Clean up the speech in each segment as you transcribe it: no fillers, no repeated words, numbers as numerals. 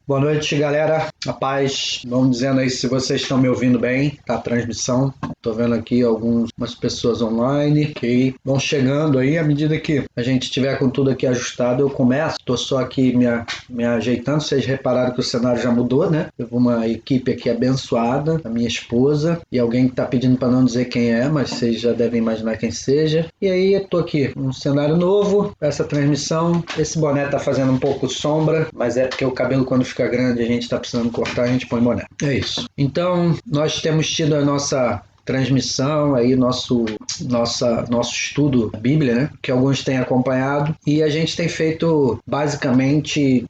Boa noite, galera. A paz. Vão dizendo aí se vocês estão me ouvindo bem, tá a transmissão. Tô vendo aqui algumas pessoas online que vão chegando aí. À medida que a gente tiver com tudo aqui ajustado, eu começo. Tô só aqui me ajeitando. Vocês repararam que o cenário já mudou, né? Teve uma equipe aqui abençoada, a minha esposa, e alguém que tá pedindo para não dizer quem é, mas vocês já devem imaginar quem seja. E aí eu tô aqui, um cenário novo, essa transmissão. Esse boné tá fazendo um pouco sombra, mas é porque o cabelo quando fica grande a gente está precisando cortar, a gente põe boné. É isso. Então, nós temos tido a nossa transmissão, aí nosso estudo da Bíblia, né? Que alguns têm acompanhado, e a gente tem feito basicamente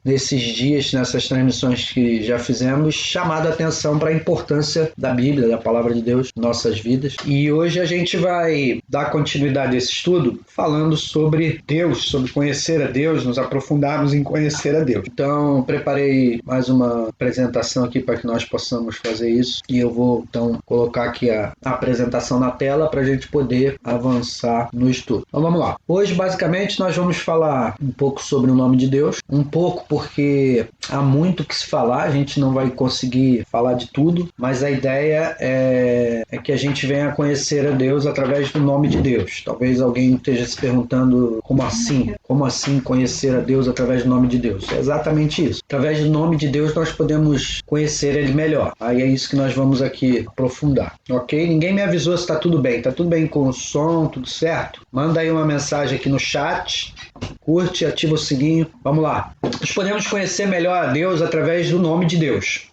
nesses dias, nessas transmissões que já fizemos, chamado a atenção para a importância da Bíblia, da Palavra de Deus em nossas vidas. E hoje a gente vai dar continuidade a esse estudo falando sobre Deus, sobre conhecer a Deus, nos aprofundarmos em conhecer a Deus. Então, preparei mais uma apresentação aqui para que nós possamos fazer isso, e eu vou então colocar aqui a apresentação na tela para a gente poder avançar no estudo. Então vamos lá. Hoje, basicamente, nós vamos falar um pouco sobre o nome de Deus, um pouco porque há muito que se falar, a gente não vai conseguir falar de tudo, mas a ideia é que a gente venha a conhecer a Deus através do nome de Deus. Talvez alguém esteja se perguntando como assim? Como assim conhecer a Deus através do nome de Deus? É exatamente isso. Através do nome de Deus nós podemos conhecer Ele melhor. Aí é isso que nós vamos aqui aprofundar. Ok? Ninguém me avisou se está tudo bem. Está tudo bem com o som, tudo certo? Manda aí uma mensagem aqui no chat. Curte, ativa o sininho. Vamos lá. Nós podemos conhecer melhor a Deus através do nome de Deus.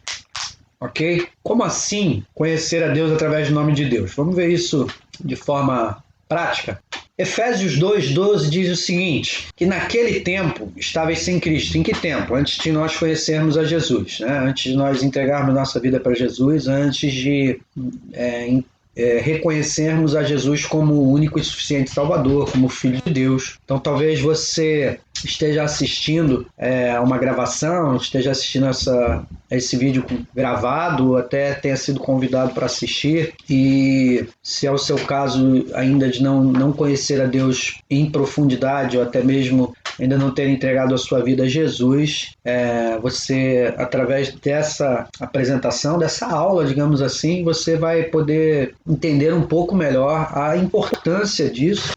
Ok? Como assim conhecer a Deus através do nome de Deus? Vamos ver isso de forma prática. Efésios 2:12 diz o seguinte, que naquele tempo estavais sem Cristo. Em que tempo? Antes de nós conhecermos a Jesus, né? Antes de nós entregarmos nossa vida para Jesus, antes de reconhecermos a Jesus como o único e suficiente Salvador, como Filho de Deus. Então talvez você esteja assistindo uma gravação, esteja assistindo esse vídeo gravado, ou até tenha sido convidado para assistir, e se é o seu caso ainda de não conhecer a Deus em profundidade, ou até mesmo ainda não ter entregado a sua vida a Jesus, você, através dessa apresentação, dessa aula, digamos assim, você vai poder entender um pouco melhor a importância disso,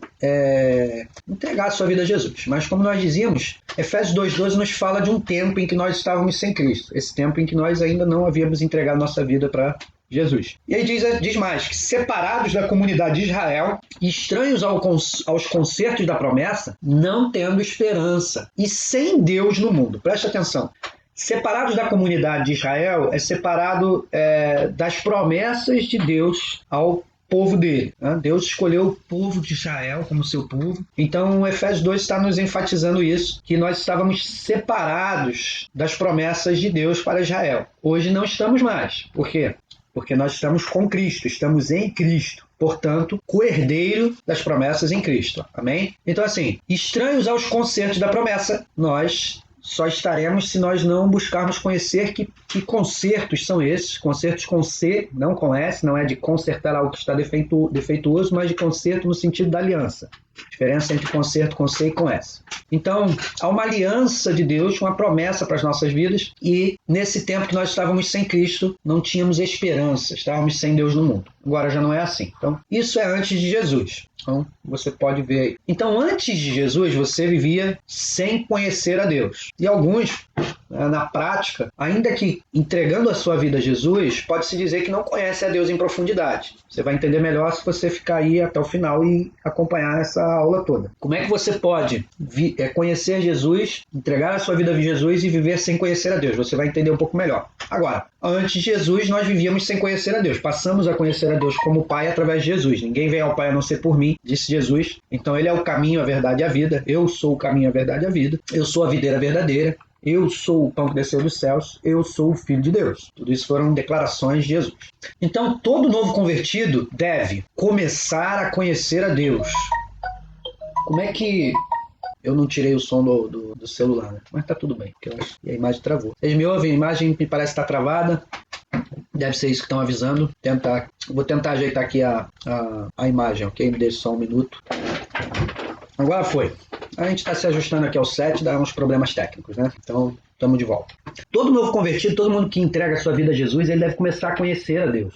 entregar a sua vida a Jesus. Mas como nós dizíamos, Efésios 2:12 nos fala de um tempo em que nós estávamos sem Cristo, esse tempo em que nós ainda não havíamos entregado nossa vida para Jesus. E aí diz mais, que separados da comunidade de Israel, estranhos aos concertos da promessa, não tendo esperança e sem Deus no mundo. Preste atenção. Separados da comunidade de Israel é separado das promessas de Deus ao povo dele. Né? Deus escolheu o povo de Israel como seu povo. Então, Efésios 2 está nos enfatizando isso, que nós estávamos separados das promessas de Deus para Israel. Hoje não estamos mais. Por quê? Porque nós estamos com Cristo, estamos em Cristo. Portanto, co-herdeiro das promessas em Cristo. Amém? Então, assim, estranhos aos concertos da promessa, nós só estaremos se nós não buscarmos conhecer que concertos são esses. Concertos com C, não com S, não é de consertar algo que está defeituoso, mas de concerto no sentido da aliança. Diferença entre concerto com C e com S. Então, há uma aliança de Deus, uma promessa para as nossas vidas, e nesse tempo que nós estávamos sem Cristo, não tínhamos esperança, estávamos sem Deus no mundo. Agora já não é assim. Então, isso é antes de Jesus. Então, você pode ver aí. Então, antes de Jesus, você vivia sem conhecer a Deus. E alguns, na prática, ainda que entregando a sua vida a Jesus, pode-se dizer que não conhece a Deus em profundidade. Você vai entender melhor se você ficar aí até o final e acompanhar essa aula toda. Como é que você pode conhecer Jesus, entregar a sua vida a Jesus e viver sem conhecer a Deus? Você vai entender um pouco melhor. Agora, antes de Jesus, nós vivíamos sem conhecer a Deus. Passamos a conhecer a Deus como Pai através de Jesus. Ninguém vem ao Pai a não ser por mim, disse Jesus. Então, Ele é o caminho, a verdade e a vida. Eu sou o caminho, a verdade e a vida. Eu sou a videira verdadeira. Eu sou o pão que desceu dos céus, eu sou o Filho de Deus. Tudo isso foram declarações de Jesus. Então, todo novo convertido deve começar a conhecer a Deus. Como é que... Eu não tirei o som do celular, né? Mas tá tudo bem, porque eu acho que a imagem travou. Vocês me ouvem? A imagem me parece estar travada. Deve ser isso que estão avisando. Vou tentar ajeitar aqui a imagem, ok? Me deixe só um minuto. Agora foi. A gente está se ajustando aqui ao set, dá uns problemas técnicos, né? Então, estamos de volta. Todo novo convertido, todo mundo que entrega a sua vida a Jesus, ele deve começar a conhecer a Deus.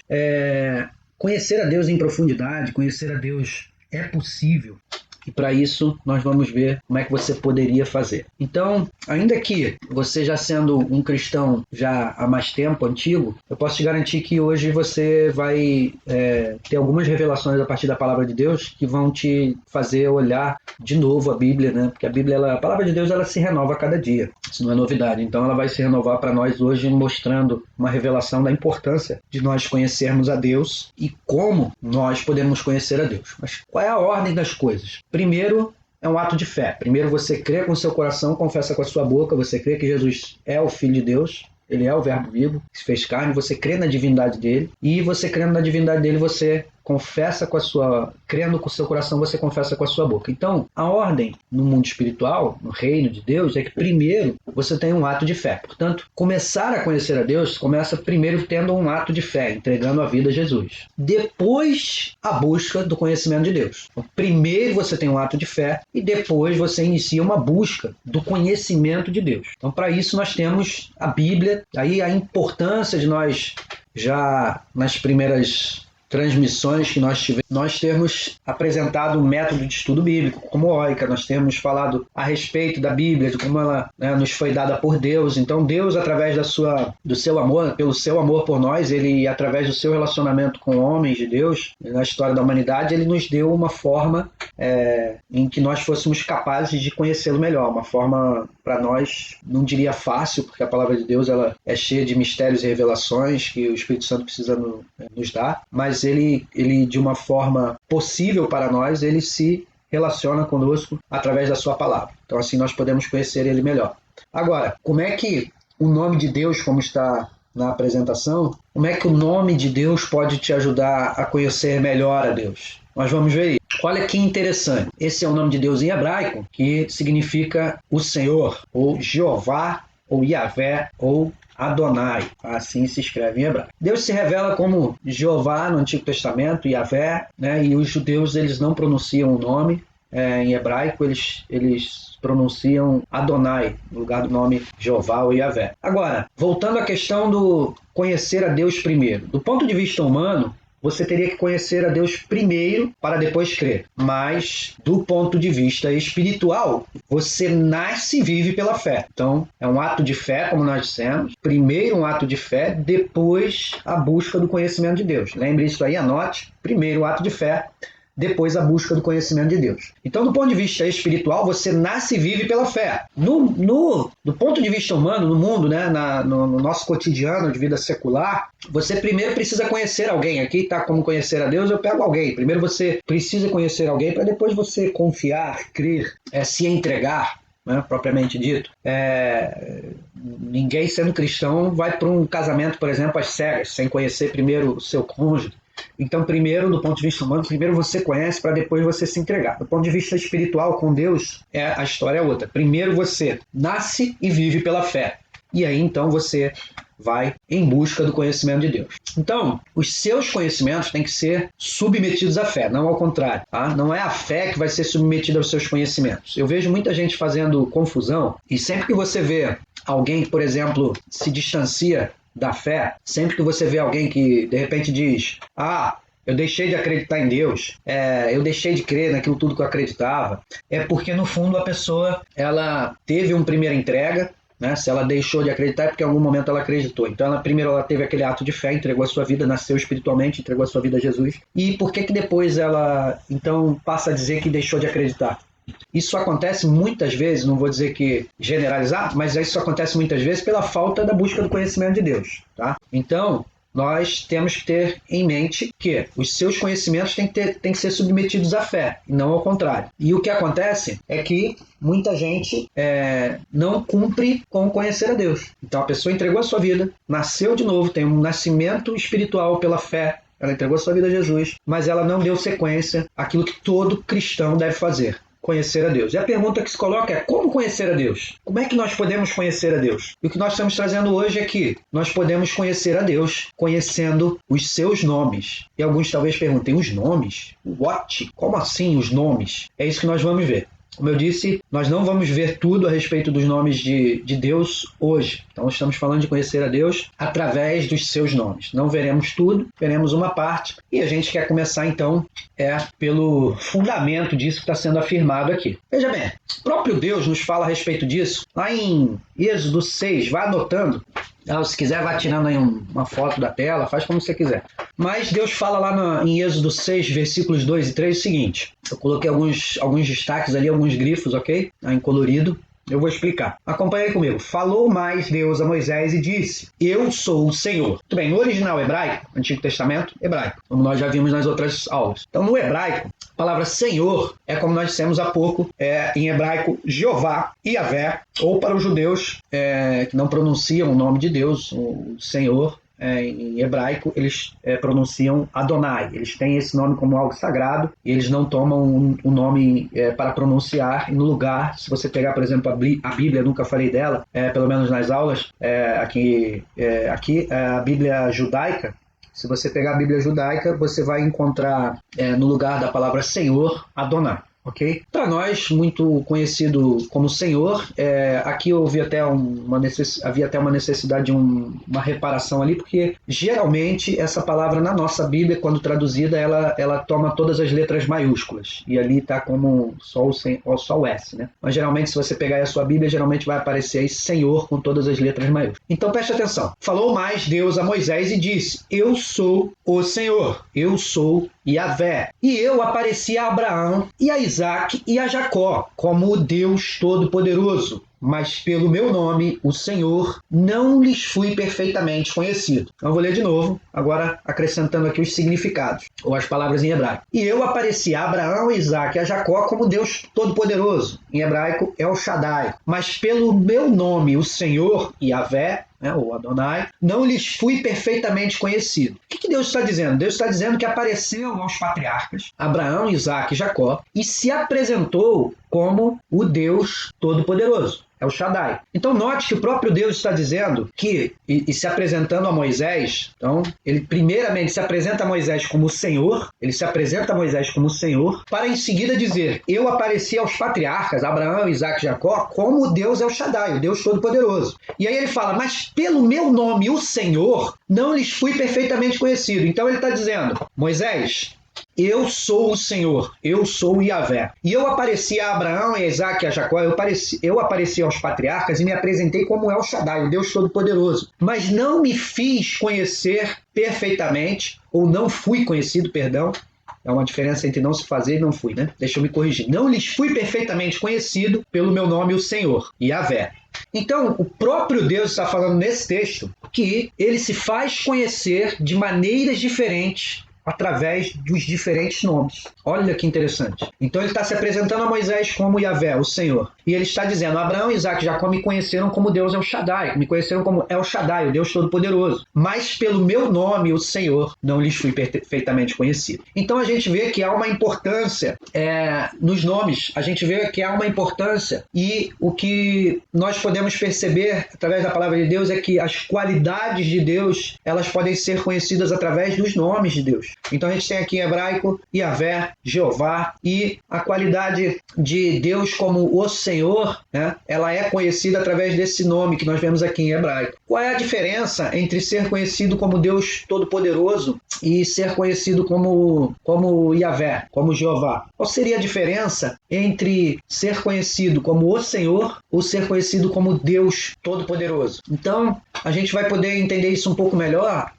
Conhecer a Deus em profundidade, conhecer a Deus é possível. E para isso, nós vamos ver como é que você poderia fazer. Então, ainda que você já sendo um cristão já há mais tempo, antigo, eu posso te garantir que hoje você vai ter algumas revelações a partir da palavra de Deus que vão te fazer olhar de novo a Bíblia, né? Porque a Bíblia, a palavra de Deus, ela se renova a cada dia. Isso não é novidade. Então, ela vai se renovar para nós hoje, mostrando uma revelação da importância de nós conhecermos a Deus e como nós podemos conhecer a Deus. Mas qual é a ordem das coisas? Primeiro, é um ato de fé. Primeiro você crê com o seu coração, confessa com a sua boca, você crê que Jesus é o Filho de Deus, ele é o Verbo vivo, que se fez carne, você crê na divindade dele, e você crendo na divindade dele, você confessa crendo com o seu coração, você confessa com a sua boca. Então, a ordem no mundo espiritual, no reino de Deus, é que primeiro você tem um ato de fé. Portanto, começar a conhecer a Deus começa primeiro tendo um ato de fé, entregando a vida a Jesus. Depois, a busca do conhecimento de Deus. Então, primeiro você tem um ato de fé e depois você inicia uma busca do conhecimento de Deus. Então, para isso nós temos a Bíblia, aí a importância de nós, já nas primeiras transmissões que nós temos apresentado um método de estudo bíblico, como OICA, nós temos falado a respeito da Bíblia, de como ela nos foi dada por Deus. Então Deus, através do seu amor, pelo seu amor por nós, ele, através do seu relacionamento com homens de Deus, na história da humanidade, ele nos deu uma forma em que nós fôssemos capazes de conhecê-lo melhor, uma forma para nós, não diria fácil, porque a palavra de Deus ela é cheia de mistérios e revelações que o Espírito Santo precisa nos dar, mas ele de uma forma possível para nós, ele se relaciona conosco através da sua palavra. Então assim nós podemos conhecer ele melhor. Agora, como é que o nome de Deus, como está na apresentação, como é que o nome de Deus pode te ajudar a conhecer melhor a Deus? Nós vamos ver isso. Olha que interessante. Esse é o nome de Deus em hebraico, que significa o Senhor, ou Jeová, ou Yahvé, ou Adonai. Assim se escreve em hebraico. Deus se revela como Jeová no Antigo Testamento, Yahvé, né? E os judeus eles não pronunciam o nome em hebraico, eles pronunciam Adonai, no lugar do nome Jeová ou Yahvé. Agora, voltando à questão do conhecer a Deus primeiro. Do ponto de vista humano, você teria que conhecer a Deus primeiro para depois crer. Mas, do ponto de vista espiritual, você nasce e vive pela fé. Então, é um ato de fé, como nós dissemos. Primeiro um ato de fé, depois a busca do conhecimento de Deus. Lembre isso aí, anote. Primeiro o ato de fé, depois a busca do conhecimento de Deus. Então, do ponto de vista espiritual, você nasce e vive pela fé. Do ponto de vista humano, no mundo, né, no nosso cotidiano de vida secular, você primeiro precisa conhecer alguém. Aqui está como conhecer a Deus, eu pego alguém. Primeiro você precisa conhecer alguém para depois você confiar, crer, se entregar, né, propriamente dito. Ninguém sendo cristão vai para um casamento, por exemplo, às cegas, sem conhecer primeiro o seu cônjuge. Então, primeiro, do ponto de vista humano, primeiro você conhece para depois você se entregar. Do ponto de vista espiritual, com Deus, a história é outra. Primeiro você nasce e vive pela fé. E aí, então, você vai em busca do conhecimento de Deus. Então, os seus conhecimentos têm que ser submetidos à fé, não ao contrário. Tá? Não é a fé que vai ser submetida aos seus conhecimentos. Eu vejo muita gente fazendo confusão e sempre que você vê alguém que, por exemplo, se distancia da fé, sempre que você vê alguém que de repente diz: eu deixei de acreditar em Deus, eu deixei de crer naquilo tudo que eu acreditava, é porque no fundo a pessoa ela teve uma primeira entrega, né? Se ela deixou de acreditar é porque em algum momento ela acreditou. Então primeiro ela teve aquele ato de fé, entregou a sua vida, nasceu espiritualmente, entregou a sua vida a Jesus. E por que depois ela então passa a dizer que deixou de acreditar? Isso acontece muitas vezes, não vou dizer que generalizar, mas isso acontece muitas vezes pela falta da busca do conhecimento de Deus. Tá? Então, nós temos que ter em mente que os seus conhecimentos têm que ser submetidos à fé, e não ao contrário. E o que acontece é que muita gente não cumpre com conhecer a Deus. Então, a pessoa entregou a sua vida, nasceu de novo, tem um nascimento espiritual pela fé, ela entregou a sua vida a Jesus, mas ela não deu sequência àquilo que todo cristão deve fazer: conhecer a Deus. E a pergunta que se coloca é: como conhecer a Deus? Como é que nós podemos conhecer a Deus? E o que nós estamos trazendo hoje é que nós podemos conhecer a Deus conhecendo os seus nomes. E alguns talvez perguntem: os nomes? What? Como assim os nomes? É isso que nós vamos ver. Como eu disse, nós não vamos ver tudo a respeito dos nomes de Deus hoje. Então, estamos falando de conhecer a Deus através dos seus nomes. Não veremos tudo, veremos uma parte. E a gente quer começar, então, pelo fundamento disso que está sendo afirmado aqui. Veja bem, o próprio Deus nos fala a respeito disso. Lá em Êxodo 6, vai anotando. Se quiser, vai tirando aí uma foto da tela, faz como você quiser. Mas Deus fala lá em Êxodo 6, versículos 2 e 3, o seguinte. Eu coloquei alguns destaques ali, alguns grifos, ok? Em colorido. Eu vou explicar. Acompanhe aí comigo. Falou mais Deus a Moisés e disse: Eu sou o Senhor. Muito bem, no original hebraico, Antigo Testamento, hebraico, como nós já vimos nas outras aulas. Então, no hebraico, a palavra Senhor é como nós dissemos há pouco, em hebraico, Jeová, Yavé, ou para os judeus que não pronunciam o nome de Deus, o Senhor, em hebraico, eles pronunciam Adonai. Eles têm esse nome como algo sagrado e eles não tomam o nome para pronunciar. E no lugar, se você pegar, por exemplo, a Bíblia, eu nunca falei dela, pelo menos nas aulas, aqui a Bíblia judaica. Se você pegar a Bíblia judaica, você vai encontrar no lugar da palavra Senhor, Adonai. Ok? Para nós, muito conhecido como Senhor, aqui havia até uma necessidade de uma reparação ali, porque geralmente essa palavra na nossa Bíblia, quando traduzida, ela toma todas as letras maiúsculas, e ali está como só o S, né? Mas geralmente, se você pegar a sua Bíblia, geralmente vai aparecer aí Senhor com todas as letras maiúsculas. Então preste atenção. Falou mais Deus a Moisés e disse: Eu sou o Senhor, eu sou Yavé. E eu apareci a Abraão e a Isaac e a Jacó como o Deus Todo-Poderoso. Mas pelo meu nome, o Senhor, não lhes fui perfeitamente conhecido. Então eu vou ler de novo, agora acrescentando aqui os significados, ou as palavras em hebraico. E eu apareci a Abraão, Isaac e a Jacó como Deus Todo-Poderoso. Em hebraico, El Shaddai. Mas pelo meu nome, o Senhor, Yavé, ou Adonai, não lhes fui perfeitamente conhecido. O que Deus está dizendo? Deus está dizendo que apareceu aos patriarcas, Abraão, Isaac e Jacó, e se apresentou como o Deus Todo-Poderoso. É o Shaddai. Então note que o próprio Deus está dizendo que, e se apresentando a Moisés, então ele primeiramente se apresenta a Moisés como o Senhor, para em seguida dizer: eu apareci aos patriarcas, Abraão, Isaac e Jacó, como o Deus é o Shaddai, o Deus Todo-Poderoso. E aí ele fala: mas pelo meu nome, o Senhor, não lhes fui perfeitamente conhecido. Então ele está dizendo: Moisés, eu sou o Senhor, eu sou o Yavé. E eu apareci a Abraão, a Isaac e a Jacó, eu apareci aos patriarcas e me apresentei como El Shaddai, o Deus Todo-Poderoso. Mas não me fiz conhecer perfeitamente, ou não fui conhecido, perdão. É uma diferença entre não se fazer e não fui, né? Deixa eu me corrigir. Não lhes fui perfeitamente conhecido pelo meu nome, o Senhor, Yavé. Então, o próprio Deus está falando nesse texto que ele se faz conhecer de maneiras diferentes através dos diferentes nomes. Olha que interessante. Então ele está se apresentando a Moisés como Yavé, o Senhor. E ele está dizendo: Abraão, Isaac e Jacó me conheceram como Deus El Shaddai, me conheceram como El Shaddai, o Deus Todo-Poderoso. Mas pelo meu nome, o Senhor, não lhes fui perfeitamente conhecido. Então a gente vê que há uma importância nos nomes, a gente vê que há uma importância, e o que nós podemos perceber através da palavra de Deus é que as qualidades de Deus, elas podem ser conhecidas através dos nomes de Deus. Então a gente tem aqui em hebraico Yavé, Jeová, e a qualidade de Deus como o Senhor, né, ela é conhecida através desse nome que nós vemos aqui em hebraico. Qual é a diferença entre ser conhecido como Deus Todo-Poderoso e ser conhecido como Yavé, como Jeová? Qual seria a diferença entre ser conhecido como o Senhor ou ser conhecido como Deus Todo-Poderoso? Então a gente vai poder entender isso um pouco melhor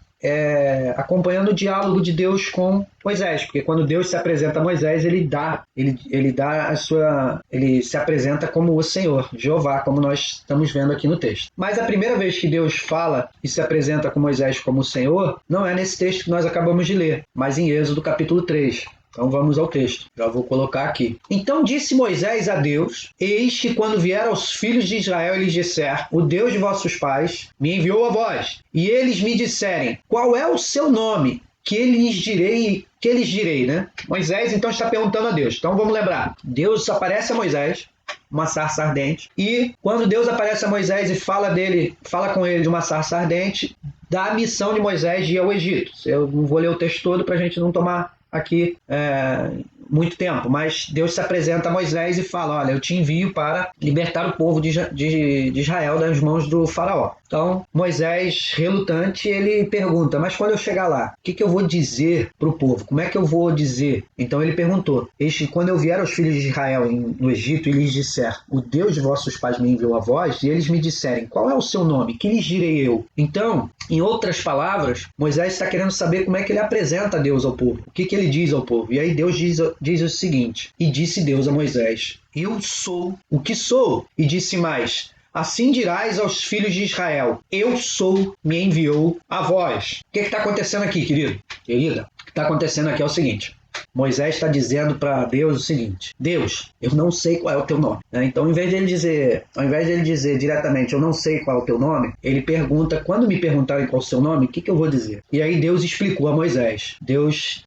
acompanhando o diálogo de Deus com Moisés, porque quando Deus se apresenta a Moisés, ele se apresenta como o Senhor, Jeová, como nós estamos vendo aqui no texto. Mas a primeira vez que Deus fala e se apresenta com Moisés como o Senhor, não é nesse texto que nós acabamos de ler, mas em Êxodo capítulo 3. Então vamos ao texto, já vou colocar aqui. Então disse Moisés a Deus: eis que quando vier aos filhos de Israel e lhes disser: o Deus de vossos pais me enviou a vós, e eles me disserem: qual é o seu nome? Que lhes direi, né? Moisés então está perguntando a Deus. Então vamos lembrar, Deus aparece a Moisés, uma sarça ardente, e quando Deus aparece a Moisés e fala com ele de uma sarça ardente, dá a missão de Moisés de ir ao Egito. Eu não vou ler o texto todo para a gente não tomar aqui muito tempo, mas Deus se apresenta a Moisés e fala, olha, eu te envio para libertar o povo de Israel das mãos do faraó. Então, Moisés, relutante, ele pergunta, mas quando eu chegar lá, o que eu vou dizer para o povo? Como é que eu vou dizer? Então ele perguntou, quando eu vier aos filhos de Israel no Egito e lhes disser, o Deus de vossos pais me enviou a vós, e eles me disserem, qual é o seu nome? Que lhes direi eu? Então, em outras palavras, Moisés está querendo saber como é que ele apresenta Deus ao povo. O que ele diz ao povo? E aí Deus diz o seguinte, e disse Deus a Moisés, eu sou o que sou. E disse mais, assim dirás aos filhos de Israel, eu sou, me enviou a vós. O que está acontecendo aqui, querido? Querida, o que está acontecendo aqui é o seguinte, Moisés está dizendo para Deus o seguinte, Deus, eu não sei qual é o teu nome. Então, ao invés de ele dizer diretamente, eu não sei qual é o teu nome, ele pergunta, quando me perguntarem qual é o seu nome, o que eu vou dizer? E aí Deus explicou a Moisés. Deus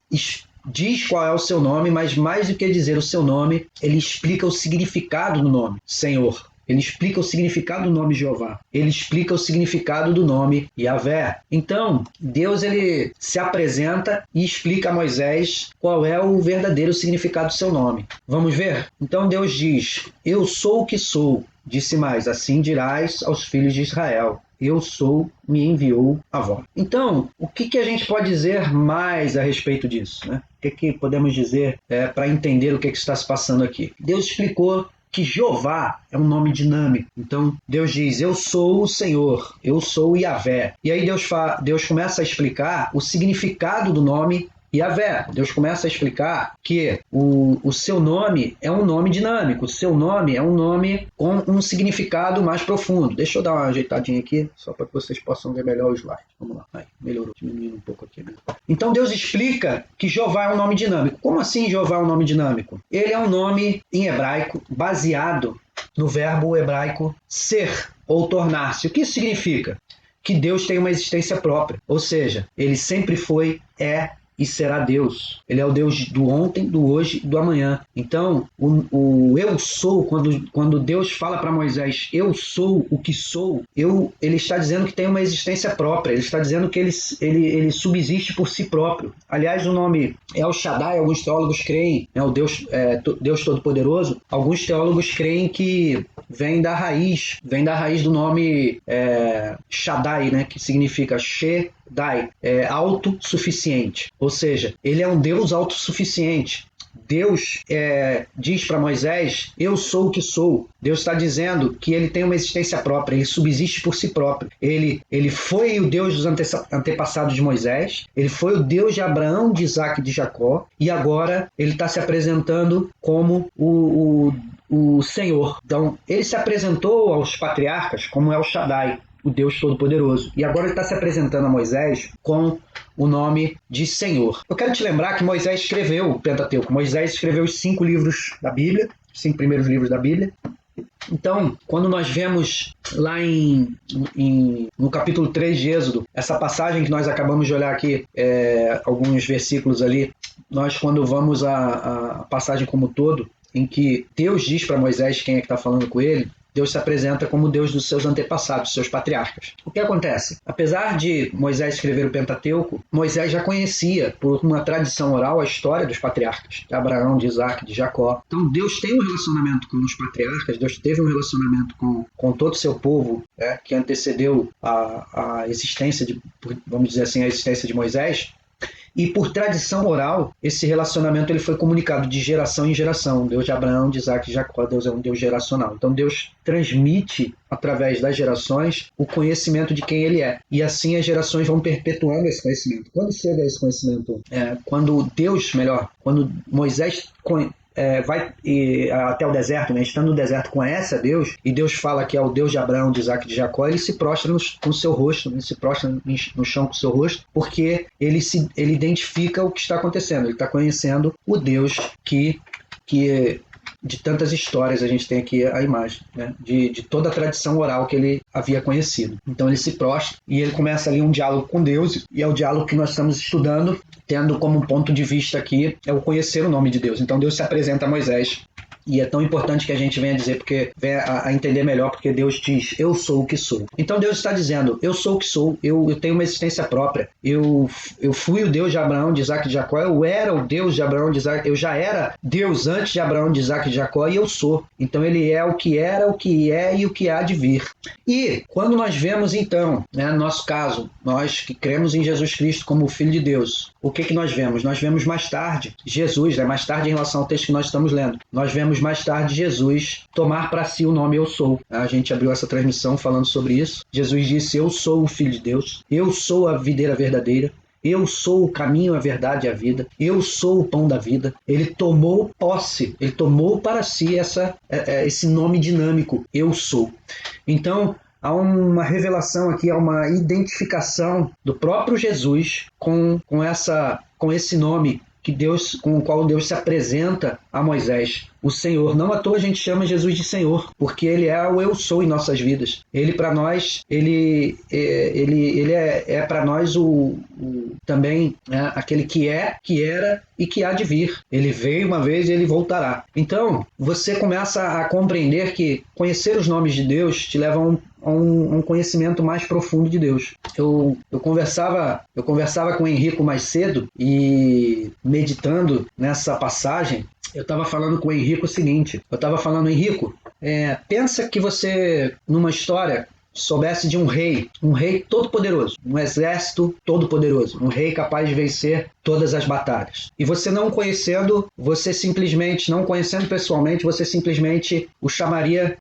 diz qual é o seu nome, mas mais do que dizer o seu nome, ele explica o significado do nome, Senhor. Ele explica o significado do nome Jeová. Ele explica o significado do nome Yahvé. Então, Deus ele se apresenta e explica a Moisés qual é o verdadeiro significado do seu nome. Vamos ver? Então Deus diz, eu sou o que sou. Disse mais, assim dirás aos filhos de Israel. Eu sou, me enviou a vós. Então, o que a gente pode dizer mais a respeito disso, né? O que podemos dizer para entender o que está se passando aqui? Deus explicou que Jeová é um nome dinâmico. Então, Deus diz, eu sou o Senhor, eu sou o Yahvé. E aí Deus começa a explicar o significado do nome Yahvé. Deus começa a explicar que o seu nome é um nome dinâmico, o seu nome é um nome com um significado mais profundo. Deixa eu dar uma ajeitadinha aqui, só para que vocês possam ver melhor o slide. Vamos lá, aí, melhorou, diminuindo um pouco aqui. Então Deus explica que Jeová é um nome dinâmico. Como assim Jeová é um nome dinâmico? Ele é um nome em hebraico baseado no verbo hebraico ser ou tornar-se. O que isso significa? Que Deus tem uma existência própria, ou seja, ele sempre foi, é e será Deus. Ele é o Deus do ontem, do hoje e do amanhã. Então, o eu sou, quando Deus fala para Moisés, eu sou o que sou, ele está dizendo que tem uma existência própria, ele está dizendo que ele subsiste por si próprio. Aliás, o nome El Shaddai, alguns teólogos creem, o Deus Todo-Poderoso, alguns teólogos creem que vem da raiz do nome Shaddai, né, que significa She-Dai, autossuficiente. Ou seja, ele é um Deus autossuficiente. Deus diz para Moisés, eu sou o que sou. Deus está dizendo que ele tem uma existência própria, ele subsiste por si próprio. Ele foi o Deus dos antepassados de Moisés, ele foi o Deus de Abraão, de Isaac e de Jacó, e agora ele está se apresentando como o Senhor. Então, ele se apresentou aos patriarcas como El Shaddai, o Deus Todo-Poderoso. E agora ele está se apresentando a Moisés com o nome de Senhor. Eu quero te lembrar que Moisés escreveu o Pentateuco. Moisés escreveu os 5 livros da Bíblia, os 5 primeiros livros da Bíblia. Então, quando nós vemos lá no capítulo 3 de Êxodo, essa passagem que nós acabamos de olhar aqui, alguns versículos ali, nós quando vamos a passagem como todo, em que Deus diz para Moisés quem é que está falando com ele, Deus se apresenta como Deus dos seus antepassados, seus patriarcas. O que acontece? Apesar de Moisés escrever o Pentateuco, Moisés já conhecia, por uma tradição oral, a história dos patriarcas, de Abraão, de Isaac, de Jacó. Então Deus tem um relacionamento com os patriarcas, Deus teve um relacionamento com todo o seu povo, que antecedeu a existência vamos dizer assim, a existência de Moisés. E por tradição oral, esse relacionamento ele foi comunicado de geração em geração. Deus de Abraão, de Isaac e Jacó, Deus é um Deus geracional. Então Deus transmite, através das gerações, o conhecimento de quem ele é. E assim as gerações vão perpetuando esse conhecimento. Quando chega esse conhecimento? Quando Moisés vai até o deserto, né? Estando no deserto, conhece a Deus, e Deus fala que é o Deus de Abraão, de Isaac e de Jacó, ele se prostra com o seu rosto, ele se prostra no chão com o seu rosto, porque ele identifica o que está acontecendo, ele está conhecendo o Deus que de tantas histórias a gente tem aqui a imagem, né? De toda a tradição oral que ele havia conhecido. Então ele se prostra e ele começa ali um diálogo com Deus, e é o diálogo que nós estamos estudando, tendo como ponto de vista aqui o conhecer o nome de Deus. Então Deus se apresenta a Moisés E é tão importante que a gente venha dizer, porque venha a entender melhor, porque Deus diz, eu sou o que sou. Então Deus está dizendo, eu sou o que sou, eu tenho uma existência própria, eu fui o Deus de Abraão, de Isaac e de Jacó, eu era o Deus de Abraão, de Isaac, eu já era Deus antes de Abraão, de Isaac e de Jacó, e eu sou. Então ele é o que era, o que é e o que há de vir. E quando nós vemos então, né, no nosso caso, nós que cremos em Jesus Cristo como o Filho de Deus, o que nós vemos? Nós vemos mais tarde Jesus, né, mais tarde em relação ao texto que nós estamos lendo, nós vemos mais tarde Jesus tomar para si o nome Eu Sou. A gente abriu essa transmissão falando sobre isso. Jesus disse, eu sou o Filho de Deus, eu sou a videira verdadeira, eu sou o caminho, a verdade e a vida, eu sou o pão da vida. Ele tomou posse, ele tomou para si esse nome dinâmico, Eu Sou. Então, há uma revelação aqui, há uma identificação do próprio Jesus com esse nome que Deus, com o qual Deus se apresenta a Moisés, o Senhor. Não à toa a gente chama Jesus de Senhor, porque ele é o Eu Sou em nossas vidas. Ele para nós, ele é para nós também, né, aquele que é, que era e que há de vir. Ele veio uma vez e ele voltará. Então, você começa a compreender que conhecer os nomes de Deus te leva a um conhecimento mais profundo de Deus. Eu conversava com o Henrico mais cedo e meditando nessa passagem, eu estava falando com o Henrico o seguinte, Henrico, pensa que você, numa história, soubesse de um rei todo-poderoso, um exército todo-poderoso, um rei capaz de vencer todas as batalhas. E você não conhecendo, não conhecendo pessoalmente, você simplesmente o chamaria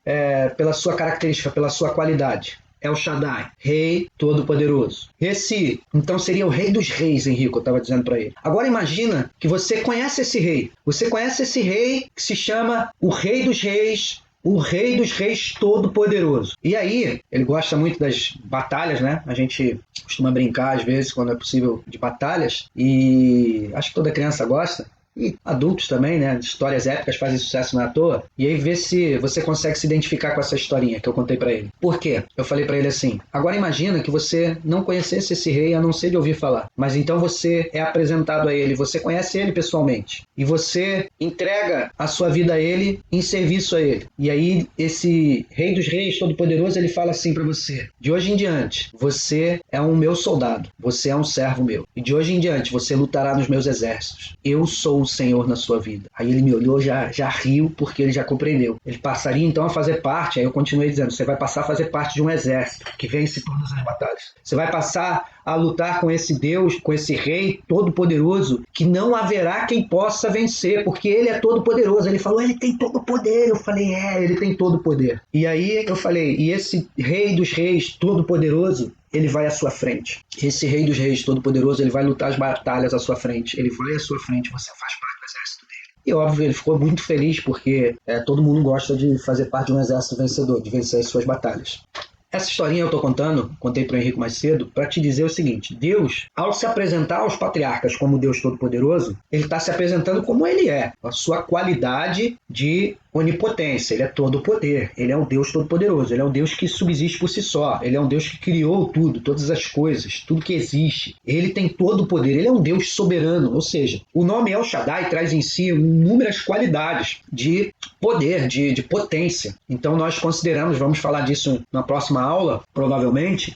pela sua característica, pela sua qualidade. El Shaddai, Rei Todo-Poderoso. Esse, então, seria o Rei dos Reis, Henrico, eu estava dizendo para ele. Agora imagina que você conhece esse rei. Você conhece esse rei que se chama o Rei dos Reis, o Rei dos Reis Todo-Poderoso. E aí, ele gosta muito das batalhas, né? A gente costuma brincar, às vezes, quando é possível, de batalhas. E acho que toda criança gosta. E adultos também, né? Histórias épicas fazem sucesso não é à toa. E aí vê se você consegue se identificar com essa historinha que eu contei pra ele. Por quê? Eu falei pra ele assim, agora imagina que você não conhecesse esse rei a não ser de ouvir falar. Mas então você é apresentado a ele, você conhece ele pessoalmente. E você entrega a sua vida a ele, em serviço a ele. E aí esse Rei dos Reis Todo-Poderoso, ele fala assim pra você, de hoje em diante, você é um meu soldado, você é um servo meu. E de hoje em diante, você lutará nos meus exércitos. Eu sou o Senhor na sua vida. Aí ele me olhou, já riu, porque ele já compreendeu. Ele passaria então a fazer parte, aí eu continuei dizendo, você vai passar a fazer parte de um exército que vence todas as batalhas. Você vai passar a lutar com esse Deus, com esse Rei todo-poderoso, que não haverá quem possa vencer, porque ele é todo-poderoso. Ele falou, ele tem todo o poder. Eu falei, ele tem todo o poder. E aí eu falei, e esse Rei dos Reis todo-poderoso, ele vai à sua frente. Esse Rei dos Reis Todo-Poderoso, ele vai lutar as batalhas à sua frente. Ele vai à sua frente, você faz parte do exército dele. E óbvio, ele ficou muito feliz, porque todo mundo gosta de fazer parte de um exército vencedor, de vencer as suas batalhas. Essa historinha eu contei para o Henrique mais cedo, para te dizer o seguinte, Deus, ao se apresentar aos patriarcas como Deus Todo-Poderoso, ele está se apresentando como ele é, a sua qualidade de onipotência, ele é todo o poder, ele é um Deus todo-poderoso, ele é um Deus que subsiste por si só, ele é um Deus que criou tudo, todas as coisas, tudo que existe, ele tem todo o poder, ele é um Deus soberano, ou seja, o nome El Shaddai traz em si inúmeras qualidades de poder, de potência. Então nós consideramos, vamos falar disso na próxima aula, provavelmente,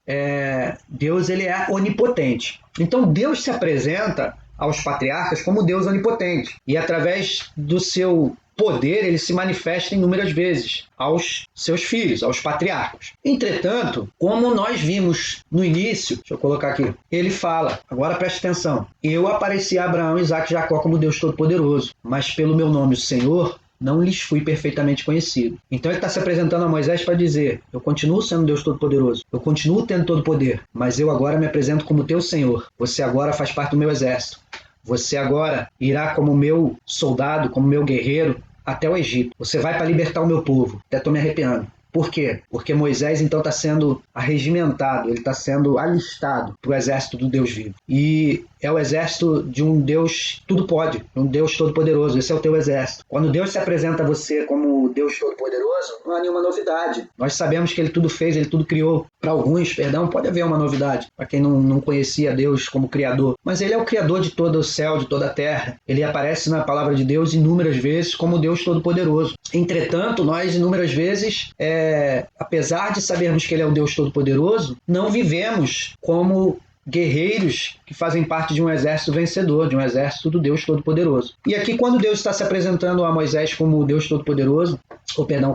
Deus ele é onipotente. Então Deus se apresenta aos patriarcas como Deus onipotente, e através do seu poder, ele se manifesta inúmeras vezes aos seus filhos, aos patriarcas. Entretanto, como nós vimos no início, deixa eu colocar aqui, ele fala, agora preste atenção, eu apareci a Abraão, Isaac e Jacó como Deus Todo-Poderoso, mas pelo meu nome, o Senhor, não lhes fui perfeitamente conhecido. Então ele está se apresentando a Moisés para dizer, eu continuo sendo Deus Todo-Poderoso, eu continuo tendo todo o poder, mas eu agora me apresento como teu Senhor, você agora faz parte do meu exército, você agora irá como meu soldado, como meu guerreiro, até o Egito. Você vai para libertar o meu povo. Até estou me arrepiando. Por quê? Porque Moisés então está sendo arregimentado, ele está sendo alistado para o exército do Deus vivo. E é o exército de um Deus tudo pode, um Deus todo-poderoso. Esse é o teu exército. Quando Deus se apresenta a você como Deus todo-poderoso, não há nenhuma novidade. Nós sabemos que Ele tudo fez, Ele tudo criou. Para alguns, pode haver uma novidade, para quem não conhecia Deus como Criador. Mas Ele é o Criador de todo o céu, de toda a terra. Ele aparece na palavra de Deus inúmeras vezes como Deus todo-poderoso. Entretanto, nós inúmeras vezes, apesar de sabermos que Ele é o Deus todo-poderoso, não vivemos como guerreiros que fazem parte de um exército vencedor, de um exército do Deus Todo-Poderoso. E aqui, quando Deus está se apresentando a Moisés como o Deus Todo-Poderoso,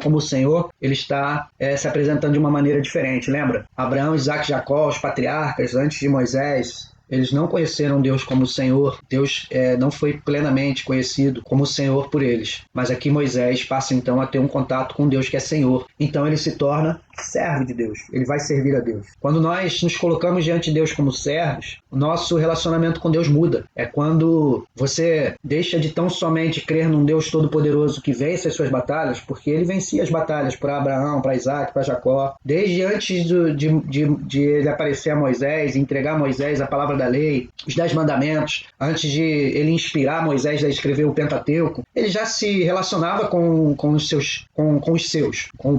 como o Senhor, ele está se apresentando de uma maneira diferente. Lembra? Abraão, Isaac e Jacó, os patriarcas, antes de Moisés, eles não conheceram Deus como o Senhor. Deus não foi plenamente conhecido como o Senhor por eles. Mas aqui Moisés passa então a ter um contato com Deus que é Senhor. Então ele se torna servo de Deus. Ele vai servir a Deus. Quando nós nos colocamos diante de Deus como servos, o nosso relacionamento com Deus muda. É quando você deixa de tão somente crer num Deus todo-poderoso que vence as suas batalhas, porque ele vencia as batalhas para Abraão, para Isaac, para Jacó. Desde antes de ele aparecer a Moisés, entregar a Moisés a palavra da lei, os 10 mandamentos, antes de ele inspirar Moisés a escrever o Pentateuco, ele já se relacionava com o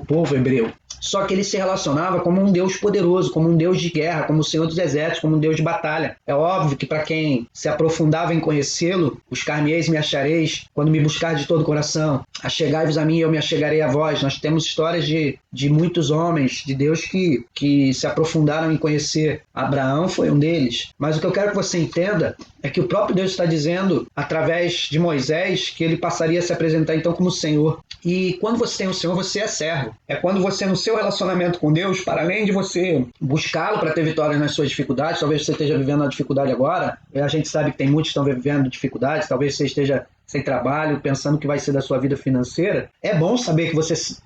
povo hebreu. Só que ele se relacionava como um Deus poderoso, como um Deus de guerra, como o Senhor dos Exércitos, como um Deus de batalha. É óbvio que para quem se aprofundava em conhecê-lo, buscar-me-eis e me achareis, quando me buscar de todo o coração. Achegai-vos a mim e eu me achegarei a vós. Nós temos histórias de muitos homens de Deus que se aprofundaram em conhecer. Abraão foi um deles. Mas o que eu quero que você entenda é que o próprio Deus está dizendo, através de Moisés, que ele passaria a se apresentar então como Senhor. E quando você tem o Senhor, você é servo. É quando você, no seu relacionamento com Deus, para além de você buscá-lo para ter vitórias nas suas dificuldades, talvez você esteja vivendo uma dificuldade agora, a gente sabe que tem muitos que estão vivendo dificuldades, talvez você esteja sem trabalho, pensando que vai ser da sua vida financeira. É bom saber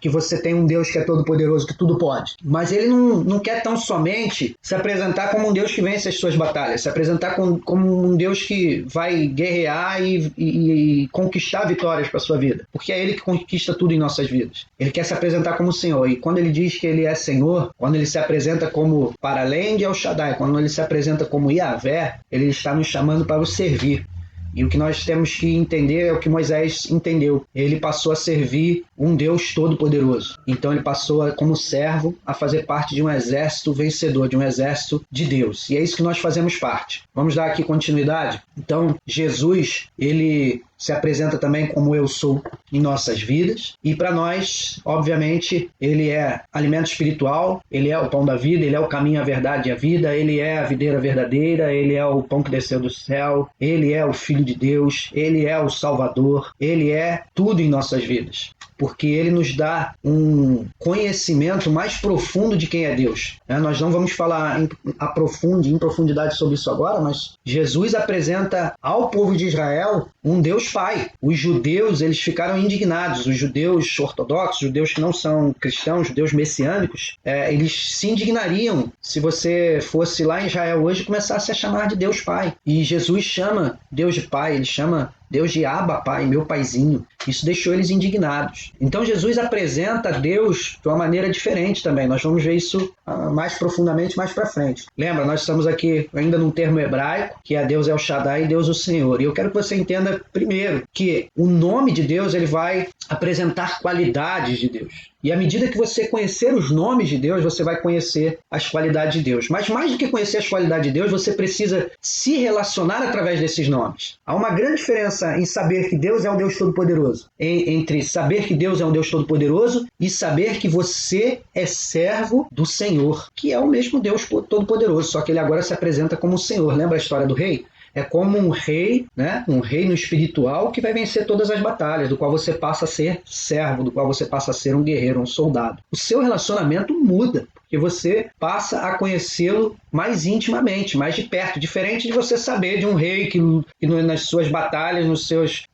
que você tem um Deus que é todo poderoso, que tudo pode. Mas ele não quer tão somente se apresentar como um Deus que vence as suas batalhas, se apresentar como um Deus que vai guerrear e conquistar vitórias para a sua vida. Porque é ele que conquista tudo em nossas vidas. Ele quer se apresentar como Senhor. E quando ele diz que ele é Senhor, quando ele se apresenta como para além de El Shaddai, quando ele se apresenta como Yahvé, ele está nos chamando para o servir. E o que nós temos que entender é o que Moisés entendeu. Ele passou a servir um Deus todo-poderoso. Então ele passou, como servo, a fazer parte de um exército vencedor, de um exército de Deus. E é isso que nós fazemos parte. Vamos dar aqui continuidade? Então, Jesus, ele se apresenta também como eu sou em nossas vidas. E para nós, obviamente, ele é alimento espiritual, ele é o pão da vida, ele é o caminho, a verdade e a vida, ele é a videira verdadeira, ele é o pão que desceu do céu, ele é o Filho de Deus, ele é o Salvador, ele é tudo em nossas vidas. Porque ele nos dá um conhecimento mais profundo de quem é Deus. Nós não vamos falar em profundidade sobre isso agora, mas Jesus apresenta ao povo de Israel um Deus Pai. Os judeus, eles ficaram indignados. Os judeus ortodoxos, judeus que não são cristãos, judeus messiânicos, eles se indignariam se você fosse lá em Israel hoje e começasse a chamar de Deus Pai. E Jesus chama Deus de Pai, ele chama Deus de Abba, Pai, meu paizinho. Isso deixou eles indignados. Então Jesus apresenta Deus de uma maneira diferente também. Nós vamos ver isso mais profundamente mais para frente. Lembra, nós estamos aqui ainda num termo hebraico, que é Deus El Shaddai e Deus o Senhor. E eu quero que você entenda primeiro que o nome de Deus ele vai apresentar qualidades de Deus. E à medida que você conhecer os nomes de Deus, você vai conhecer as qualidades de Deus. Mas mais do que conhecer as qualidades de Deus, você precisa se relacionar através desses nomes. Há uma grande diferença em saber que Deus é um Deus Todo-Poderoso. Entre saber que Deus é um Deus Todo-Poderoso e saber que você é servo do Senhor, que é o mesmo Deus Todo-Poderoso, só que ele agora se apresenta como o Senhor. Lembra a história do rei? É como um rei, né? Um reino espiritual que vai vencer todas as batalhas, do qual você passa a ser servo, do qual você passa a ser um guerreiro, um soldado. O seu relacionamento muda, porque você passa a conhecê-lo mais intimamente, mais de perto, diferente de você saber de um rei que nas suas batalhas,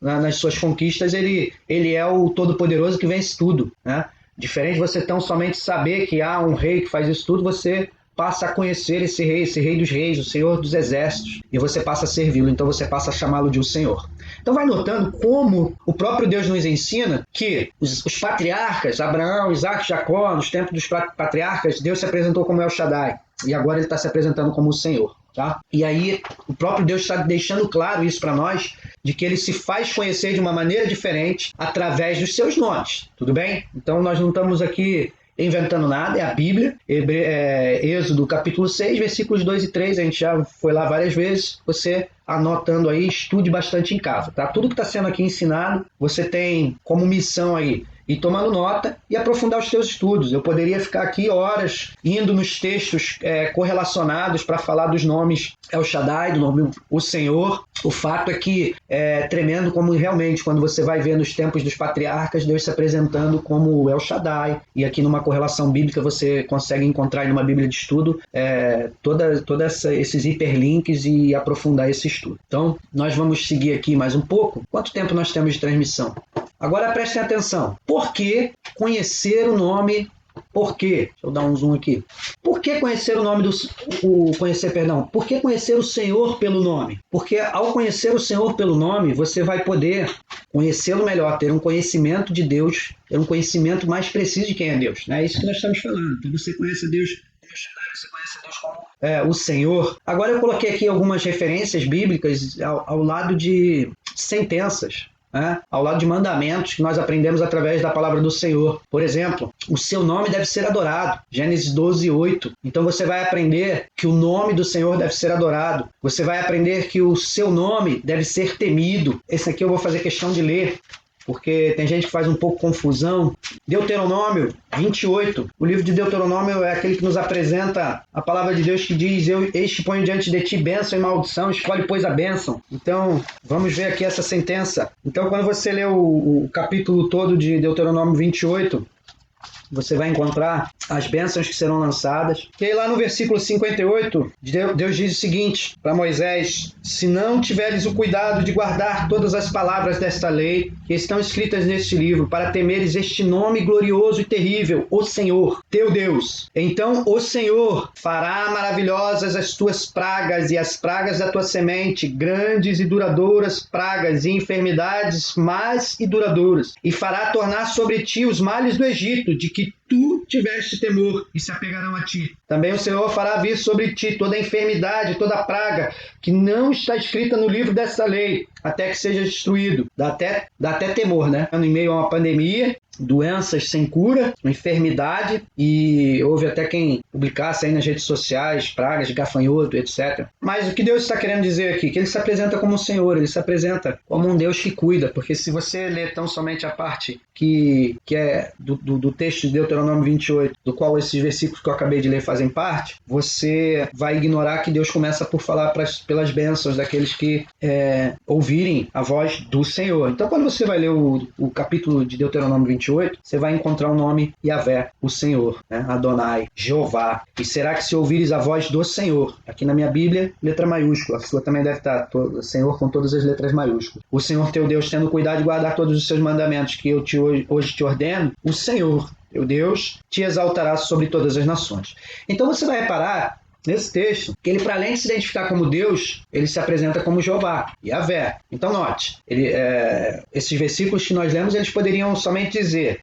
nas suas conquistas, ele é o Todo-Poderoso que vence tudo, né? Diferente de você tão somente saber que há um rei que faz isso tudo, você passa a conhecer esse rei dos reis, o Senhor dos exércitos, e você passa a servi-lo, então você passa a chamá-lo de o Senhor. Então vai notando como o próprio Deus nos ensina que os patriarcas, Abraão, Isaac, Jacó, nos tempos dos patriarcas, Deus se apresentou como El Shaddai, e agora ele está se apresentando como o Senhor. tá? E aí o próprio Deus está deixando claro isso para nós, de que ele se faz conhecer de uma maneira diferente através dos seus nomes, tudo bem? Então nós não estamos aqui inventando nada, é a Bíblia, Êxodo capítulo 6, versículos 2 e 3, a gente já foi lá várias vezes, você anotando aí, estude bastante em casa, tá? Tudo que está sendo aqui ensinado, você tem como missão aí ir tomando nota e aprofundar os seus estudos. Eu poderia ficar aqui horas indo nos textos correlacionados para falar dos nomes El Shaddai, do nome o Senhor. O fato é que é tremendo como realmente, quando você vai ver nos tempos dos patriarcas, Deus se apresentando como El Shaddai, e aqui numa correlação bíblica você consegue encontrar em uma Bíblia de estudo esses hiperlinks e aprofundar esse estudo. Então, nós vamos seguir aqui mais um pouco. Quanto tempo nós temos de transmissão? Agora prestem atenção. Por que conhecer o nome? Por quê? Deixa eu dar um zoom aqui. Por que conhecer o nome Por que conhecer o Senhor pelo nome? Porque ao conhecer o Senhor pelo nome, você vai poder conhecê-lo melhor, ter um conhecimento de Deus, ter um conhecimento mais preciso de quem é Deus. É isso que nós estamos falando. Então você conhece Deus, você conhece Deus como o Senhor. Agora eu coloquei aqui algumas referências bíblicas ao lado de sentenças, ao lado de mandamentos que nós aprendemos através da palavra do Senhor. Por exemplo, o seu nome deve ser adorado. Gênesis 12, 8. Então você vai aprender que o nome do Senhor deve ser adorado. Você vai aprender que o seu nome deve ser temido. Esse aqui eu vou fazer questão de ler, porque tem gente que faz um pouco confusão. Deuteronômio 28. O livro de Deuteronômio é aquele que nos apresenta a palavra de Deus que diz: eis que ponho diante de ti bênção e maldição, escolhe, pois, a bênção. Então, vamos ver aqui essa sentença. Então, quando você lê o capítulo todo de Deuteronômio 28, você vai encontrar as bênçãos que serão lançadas. E aí lá no versículo 58, Deus diz o seguinte para Moisés: se não tiveres o cuidado de guardar todas as palavras desta lei que estão escritas neste livro, para temeres este nome glorioso e terrível, o Senhor, teu Deus, então o Senhor fará maravilhosas as tuas pragas e as pragas da tua semente, grandes e duradouras pragas e enfermidades más e duradouras, e fará tornar sobre ti os males do Egito, de que tu tiveste temor, e se apegarão a ti. Também o Senhor fará vir sobre ti toda enfermidade, toda praga, que não está escrita no livro dessa lei, até que seja destruído. Dá até temor, né? Em meio a uma pandemia, doenças sem cura, enfermidade, e houve até quem publicasse aí nas redes sociais pragas de gafanhoto, etc. Mas o que Deus está querendo dizer aqui? Que ele se apresenta como o Senhor, ele se apresenta como um Deus que cuida, porque se você ler tão somente a parte que é do texto de Deuteronômio 28, do qual esses versículos que eu acabei de ler fazem parte, você vai ignorar que Deus começa por falar pelas bênçãos daqueles que ouvirem a voz do Senhor. Então, quando você vai ler o capítulo de Deuteronômio 28, você vai encontrar o nome Yahvé, o Senhor, né? Adonai, Jeová. E será que se ouvires a voz do Senhor, aqui na minha Bíblia, letra maiúscula, a sua também deve estar, Senhor com todas as letras maiúsculas. O Senhor teu Deus, tendo cuidado de guardar todos os seus mandamentos que eu hoje te ordeno, o Senhor teu Deus te exaltará sobre todas as nações. Então você vai reparar nesse texto que ele, para além de se identificar como Deus, ele se apresenta como Jeová, Yahvé. Então note, esses versículos que nós lemos, eles poderiam somente dizer: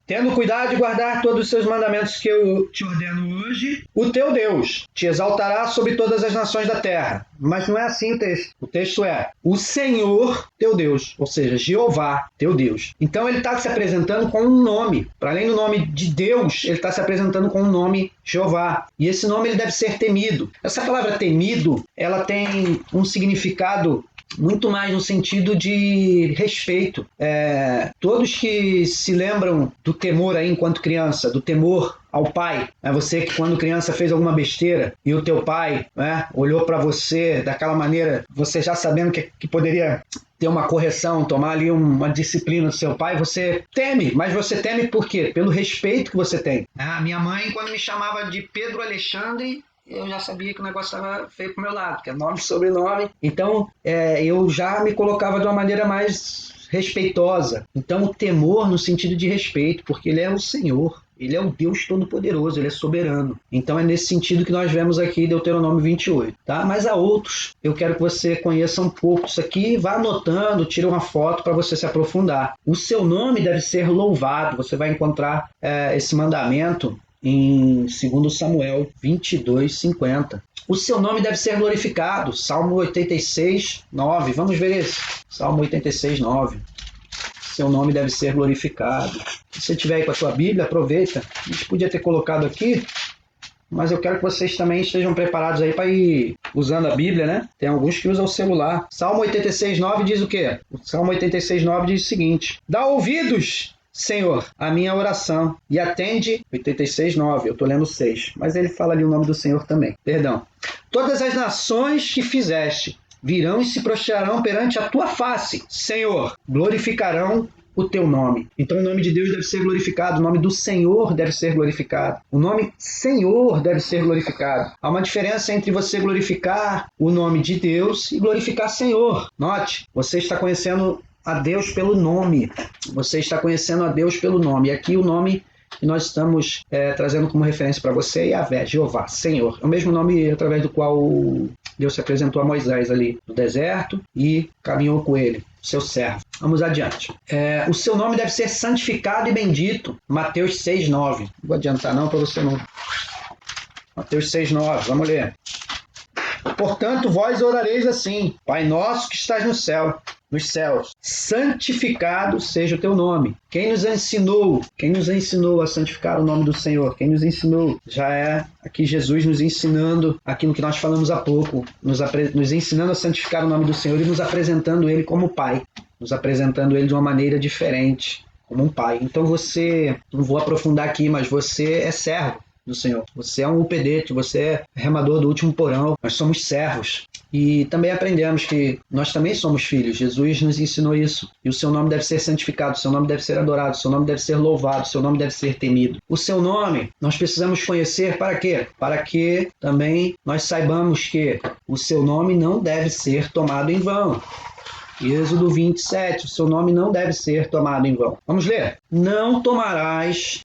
tendo cuidado de guardar todos os seus mandamentos que eu te ordeno hoje, o teu Deus te exaltará sobre todas as nações da terra. Mas não é assim o texto. O texto é: o Senhor teu Deus, ou seja, Jeová teu Deus. Então ele está se apresentando com um nome. Para além do nome de Deus, ele está se apresentando com um nome Jeová. E esse nome ele deve ser temido. Essa palavra temido, ela tem um significado muito mais no sentido de respeito. Todos que se lembram do temor aí enquanto criança, do temor ao pai, você que quando criança fez alguma besteira e o teu pai olhou para você daquela maneira, você já sabendo que poderia ter uma correção, tomar ali uma disciplina do seu pai, você teme. Mas você teme por quê? Pelo respeito que você tem. A minha mãe, quando me chamava de Pedro Alexandre, eu já sabia que o negócio estava feio pro meu lado, que é nome e sobrenome. Então, eu já me colocava de uma maneira mais respeitosa. Então, o temor no sentido de respeito, porque ele é o Senhor. Ele é o Deus Todo-Poderoso, ele é soberano. Então é nesse sentido que nós vemos aqui Deuteronômio 28. Tá? Mas há outros. Eu quero que você conheça um pouco isso aqui, vá anotando, tire uma foto para você se aprofundar. O seu nome deve ser louvado. Você vai encontrar esse mandamento em 2 Samuel 22:50. O seu nome deve ser glorificado. Salmo 86:9. Vamos ver esse. Salmo 86:9. Seu nome deve ser glorificado. Se você tiver aí com a sua Bíblia, aproveita. A gente podia ter colocado aqui, mas eu quero que vocês também estejam preparados aí para ir usando a Bíblia, né? Tem alguns que usam o celular. Salmo 86:9 diz o quê? O Salmo 86:9 diz o seguinte: dá ouvidos, Senhor, a minha oração, e atende, 86:9, eu estou lendo 6, mas ele fala ali o nome do Senhor também, perdão. Todas as nações que fizeste virão e se prostrarão perante a tua face, Senhor, glorificarão o teu nome. Então o nome de Deus deve ser glorificado, o nome do Senhor deve ser glorificado, o nome Senhor deve ser glorificado. Há uma diferença entre você glorificar o nome de Deus e glorificar Senhor. Note, você está conhecendo a Deus pelo nome. Você está conhecendo a Deus pelo nome. E aqui o nome que nós estamos trazendo como referência para você é Yahvé, Jeová, Senhor. É o mesmo nome através do qual Deus se apresentou a Moisés ali no deserto e caminhou com ele, seu servo. Vamos adiante. O seu nome deve ser santificado e bendito. Mateus 6:9. Não vou adiantar não para você não. Mateus 6:9. Vamos ler. Portanto, vós orareis assim: Pai nosso que estás nos céus, santificado seja o teu nome. Quem nos ensinou a santificar o nome do Senhor? Quem nos ensinou? Já é aqui Jesus nos ensinando aquilo que nós falamos há pouco, nos ensinando a santificar o nome do Senhor e nos apresentando Ele como Pai, nos apresentando Ele de uma maneira diferente, como um Pai. Então você, não vou aprofundar aqui, mas você é servo do Senhor. Você é um upedete, você é remador do último porão. Nós somos servos. E também aprendemos que nós também somos filhos. Jesus nos ensinou isso. E o seu nome deve ser santificado, o seu nome deve ser adorado, o seu nome deve ser louvado, o seu nome deve ser temido. O seu nome nós precisamos conhecer para quê? Para que também nós saibamos que o seu nome não deve ser tomado em vão. Êxodo 27, o seu nome não deve ser tomado em vão. Vamos ler. Não tomarás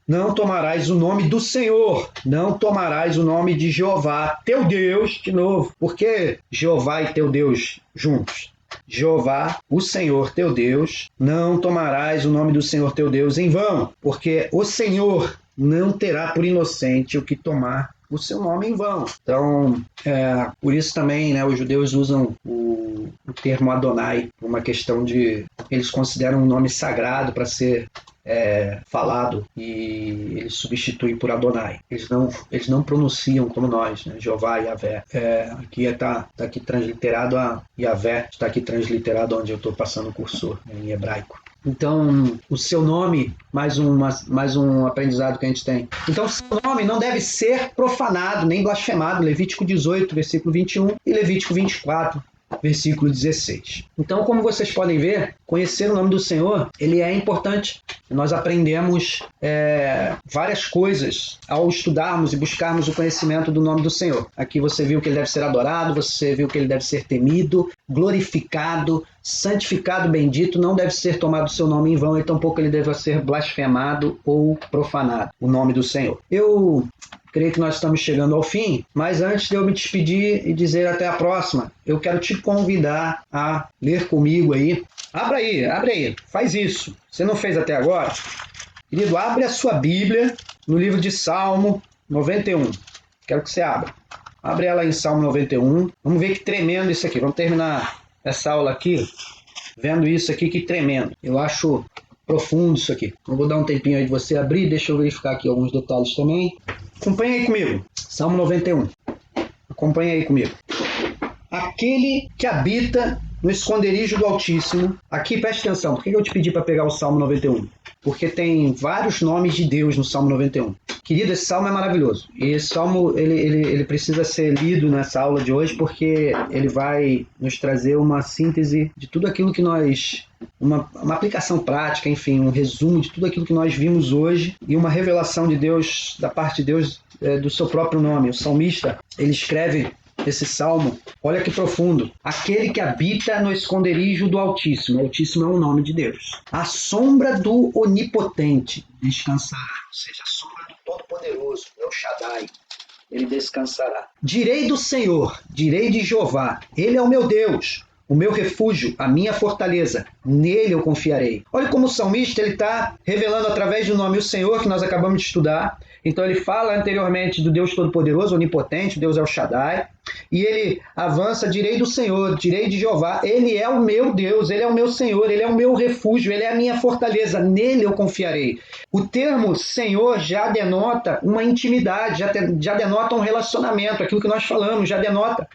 o nome do Senhor, não tomarás o nome de Jeová, teu Deus, de novo. Por que Jeová e teu Deus juntos? Jeová, o Senhor teu Deus, não tomarás o nome do Senhor teu Deus em vão, porque o Senhor não terá por inocente o que tomar o seu nome em vão. Então, por isso também, né, os judeus usam o termo Adonai, uma questão de... Eles consideram um nome sagrado para ser falado e eles substituem por Adonai. Eles não pronunciam como nós, né? Jeová e Yahvé. Aqui está aqui transliterado a Yahvé, está aqui transliterado onde eu estou passando o cursor, em hebraico. Então, o seu nome, mais um aprendizado que a gente tem. Então, o seu nome não deve ser profanado, nem blasfemado. Levítico 18, versículo 21 e Levítico 24, versículo 16. Então, como vocês podem ver, conhecer o nome do Senhor, ele é importante. Nós aprendemos várias coisas ao estudarmos e buscarmos o conhecimento do nome do Senhor. Aqui você viu que ele deve ser adorado, você viu que ele deve ser temido, glorificado, santificado, bendito, não deve ser tomado o seu nome em vão e tampouco ele deve ser blasfemado ou profanado, o nome do Senhor. Eu creio que nós estamos chegando ao fim, mas antes de eu me despedir e dizer até a próxima, eu quero te convidar a ler comigo aí. Abre aí, faz isso. Você não fez até agora? Querido, abre a sua Bíblia no livro de Salmo 91. Quero que você abra. Abre ela em Salmo 91. Vamos ver que tremendo isso aqui. Vamos terminar essa aula aqui vendo isso aqui, que tremendo. Eu acho profundo isso aqui. Eu vou dar um tempinho aí de você abrir. Deixa eu verificar aqui alguns detalhes também. Acompanha aí comigo. Salmo 91. Acompanha aí comigo. Aquele que habita no esconderijo do Altíssimo. Aqui, preste atenção. Por que eu te pedi para pegar o Salmo 91? Porque tem vários nomes de Deus no Salmo 91. Querido, esse Salmo é maravilhoso. E esse Salmo, ele precisa ser lido nessa aula de hoje, porque ele vai nos trazer uma síntese de tudo aquilo que nós... Uma aplicação prática, enfim, um resumo de tudo aquilo que nós vimos hoje e uma revelação de Deus, da parte de Deus, do seu próprio nome. O salmista, ele escreve esse salmo, olha que profundo. Aquele que habita no esconderijo do Altíssimo. O Altíssimo é o nome de Deus. A sombra do Onipotente descansará. Ou seja, a sombra do Todo-Poderoso, El Shaddai. Ele descansará. Direi do Senhor, direi de Jeová. Ele é o meu Deus, o meu refúgio, a minha fortaleza. Nele eu confiarei. Olha como o salmista está revelando através do nome o Senhor, que nós acabamos de estudar. Então ele fala anteriormente do Deus Todo-Poderoso, Onipotente, Deus El Shaddai, e ele avança, direi do Senhor, direi de Jeová, ele é o meu Deus, ele é o meu Senhor, ele é o meu refúgio, ele é a minha fortaleza, nele eu confiarei. O termo Senhor já denota uma intimidade, já denota um relacionamento, aquilo que nós falamos, já denota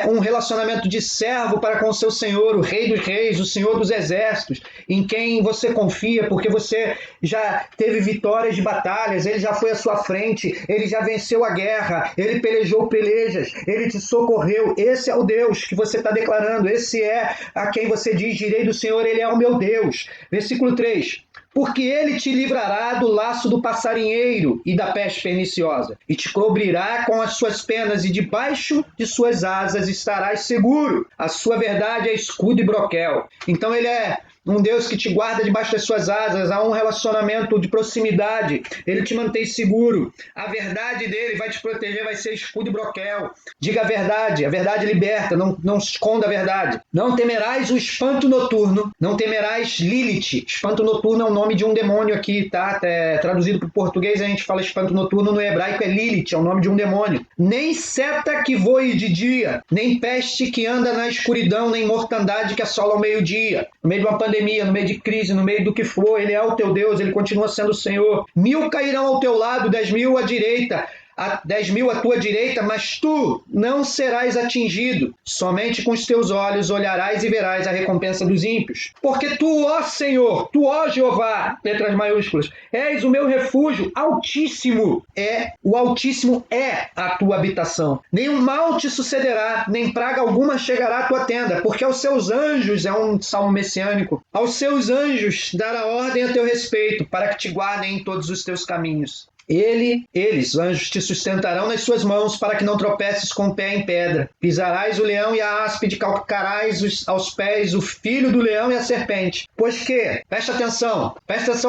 um relacionamento de servo para com o seu Senhor, o Rei dos Reis, o Senhor dos Exércitos, em quem você confia, porque você já teve vitórias de batalhas, ele já foi à sua frente, ele já venceu a guerra, ele pelejou pelejas, ele te socorreu. Esse é o Deus que você está declarando, esse é a quem você diz, direi do Senhor, ele é o meu Deus. Versículo 3. Porque ele te livrará do laço do passarinheiro e da peste perniciosa, e te cobrirá com as suas penas, e debaixo de suas asas estarás seguro. A sua verdade é escudo e broquel. Então ele é um Deus que te guarda debaixo das suas asas, há um relacionamento de proximidade, ele te mantém seguro. A verdade dele vai te proteger, vai ser escudo e broquel. Diga a verdade liberta, não esconda a verdade. Não temerás o espanto noturno, não temerás Lilith. Espanto noturno é o nome de um demônio aqui, tá? Traduzido para o português a gente fala espanto noturno, no hebraico é Lilith, é o nome de um demônio. Nem seta que voe de dia, nem peste que anda na escuridão, nem mortandade que assola ao meio-dia. No meio de uma pandemia, no meio de crise, no meio do que for, ele é o teu Deus, ele continua sendo o Senhor. 1000 cairão ao teu lado, 10.000 à direita, 10.000 à tua direita, mas tu não serás atingido. Somente com os teus olhos olharás e verás a recompensa dos ímpios. Porque tu, ó Senhor, tu, ó Jeová, letras maiúsculas, és o meu refúgio altíssimo. O Altíssimo é a tua habitação. Nenhum mal te sucederá, nem praga alguma chegará à tua tenda, porque aos seus anjos, é um salmo messiânico, aos seus anjos dará ordem a teu respeito, para que te guardem em todos os teus caminhos. Eles, anjos, te sustentarão nas suas mãos, para que não tropeces com o pé em pedra. Pisarás o leão e a áspide, calcarás aos pés o filho do leão e a serpente. Pois que, presta atenção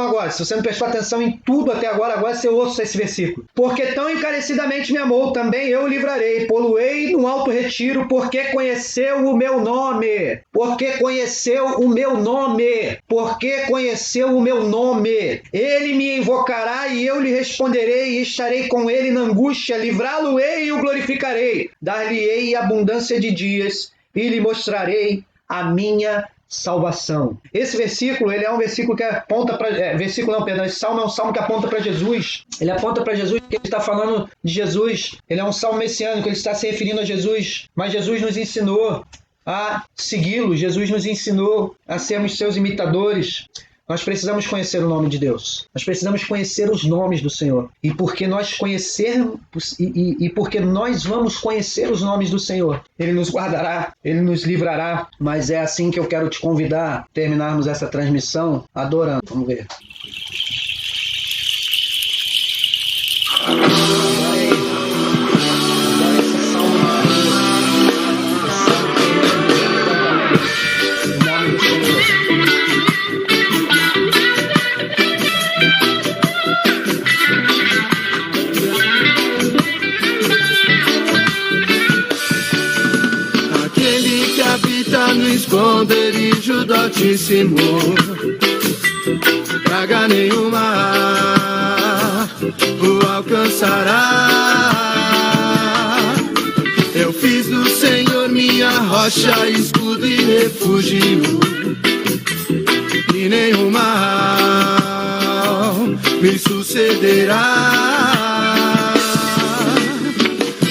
agora, se você não prestou atenção em tudo até agora você ouça esse versículo. Porque tão encarecidamente me amou, também eu o livrarei, poluei num alto retiro, porque conheceu o meu nome. Porque conheceu o meu nome. Porque conheceu o meu nome. Ele me invocará e eu lhe responderei, e estarei com ele na angústia, livrá-lo-ei e o glorificarei, dar-lhe-ei abundância de dias e lhe mostrarei a minha salvação. Esse versículo, ele é um versículo que aponta para... esse salmo é um salmo que aponta para Jesus. Ele aponta para Jesus porque ele está falando de Jesus. Ele é um salmo messiânico, ele está se referindo a Jesus. Mas Jesus nos ensinou a segui-lo, Jesus nos ensinou a sermos seus imitadores. Nós precisamos conhecer o nome de Deus. Nós precisamos conhecer os nomes do Senhor. E porque nós conhecermos e porque nós vamos conhecer os nomes do Senhor, Ele nos guardará, Ele nos livrará. Mas é assim que eu quero te convidar a terminarmos essa transmissão adorando. Vamos ver. No esconderijo do Altíssimo, praga nenhuma o alcançará. Eu fiz do Senhor minha rocha, escudo e refúgio, e nenhum mal me sucederá.